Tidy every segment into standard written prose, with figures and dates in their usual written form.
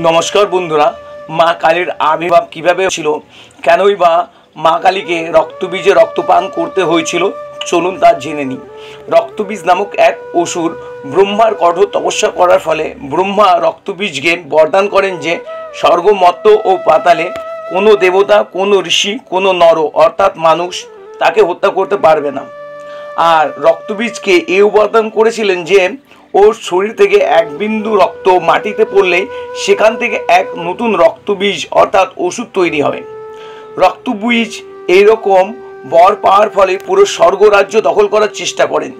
নমস্কার বন্ধুরা, মা কালীর আবির্ভাব কীভাবে ছিল, কেনই বা মা কালীকে রক্তবীজে রক্তপান করতে হয়েছিল, চলুন তা জেনে নিই। রক্তবীজ নামক এক অসুর ব্রহ্মার কঠোর তপস্যা করার ফলে ব্রহ্মা রক্তবীজকে বরদান করেন যে স্বর্গ, মর্ত্য ও পাতালে কোনো দেবতা, কোনো ঋষি, কোনো নর অর্থাৎ মানুষ তাকে হত্যা করতে পারবে না। আর রক্তবীজকে এও বরদান করেছিলেন যে ওর শরীর থেকে এক বিন্দু রক্ত মাটিতে পড়লেই সেখান থেকে এক নতুন রক্তবীজ অর্থাৎ ওষুধ তৈরি হবে। রক্তবীজ এইরকম বর পাওয়ার ফলে পুরো স্বর্গরাজ্য দখল করার চেষ্টা করেন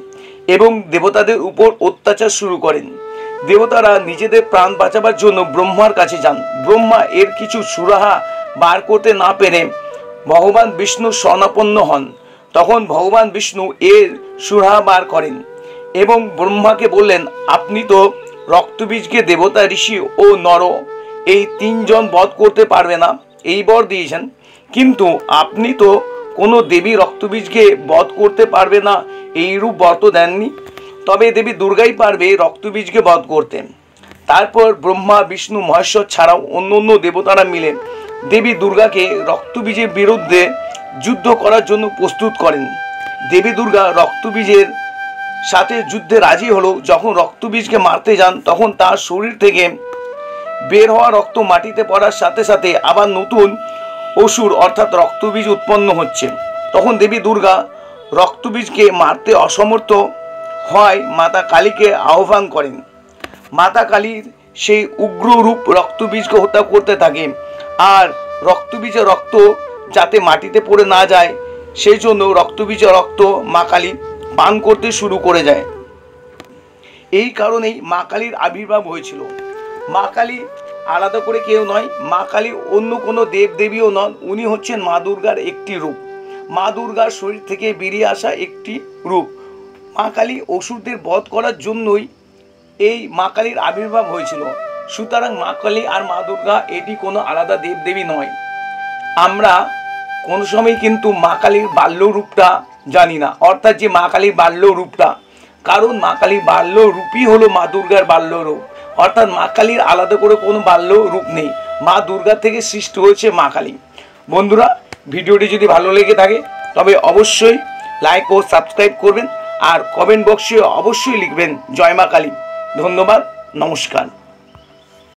এবং দেবতাদের উপর অত্যাচার শুরু করেন। দেবতারা নিজেদের প্রাণ বাঁচাবার জন্য ব্রহ্মার কাছে যান। ব্রহ্মা এর কিছু সুরাহা বার করতে না পেরে ভগবান বিষ্ণু শরণাপন্ন হন। তখন ভগবান বিষ্ণু এর সুরাহা বার করেন এবং ব্রহ্মাকে বললেন, আপনি তো রক্তবীজকে দেবতা, ঋষি ও নর এই তিনজন বধ করতে পারবে না এই বর দিয়েছেন, কিন্তু আপনি তো কোনো দেবী রক্তবীজকে বধ করতে পারবে না এইরূপ বর তো দেননি। তবে দেবী দুর্গাই পারবে রক্তবীজকে বধ করতে। তারপর ব্রহ্মা, বিষ্ণু, মহেশ্বর ছাড়াও অন্য দেবতারা মিলে দেবী দুর্গাকে রক্তবীজের বিরুদ্ধে যুদ্ধ করার জন্য প্রস্তুত করেন। দেবী দুর্গা রক্তবীজের সাথে যুদ্ধে রাজি হলো। যখন রক্তবীজকে মারতে যান তখন তার শরীর থেকে বের হওয়া রক্ত মাটিতে পড়ার সাথে সাথে আবার নতুন অসুর অর্থাৎ রক্তবীজ উৎপন্ন হচ্ছে। তখন দেবী দুর্গা রক্তবীজকে মারতে অসমর্থ হয় মাতা কালীকে আহ্বান করেন। মাতা কালীর সেই উগ্র রূপ রক্তবীজকে হত্যা করতে থাকে, আর রক্তবীজের রক্ত যাতে মাটিতে পড়ে না যায় সেই জন্য রক্তবীজের রক্ত মা কালী পান করতে শুরু করে যায়। এই কারণেই মা কালীর আবির্ভাব হয়েছিল। মা কালী আলাদা করে কেউ নয়, মা কালী অন্য কোনো দেব দেবীও নন, উনি হচ্ছেন মা দুর্গার একটি রূপ, মা দুর্গার শরীর থেকে বেরিয়ে আসা একটি রূপ। মা কালী অসুরদের বধ করার জন্যই এই মা কালীর আবির্ভাব হয়েছিল। সুতরাং মা কালী আর মা দুর্গা এটি কোনো আলাদা দেব দেবী নয়। আমরা কোনো সময় কিন্তু মা কালীর বাল্য রূপটা জানি না, অর্থাৎ যে মা কালীর বাল্য রূপটা, কারণ মা কালীর বাল্য রূপই হলো মা দুর্গার বাল্য রূপ, অর্থাৎ মা কালীর আলাদা করে কোনো বাল্য রূপ নেই। মা দুর্গা থেকে সৃষ্টি হয়েছে মা কালী। বন্ধুরা, ভিডিওটি যদি ভালো লেগে থাকে তবে অবশ্যই লাইক ও সাবস্ক্রাইব করবেন, আর কমেন্ট বক্সে অবশ্যই লিখবেন জয় মা কালী। ধন্যবাদ, নমস্কার।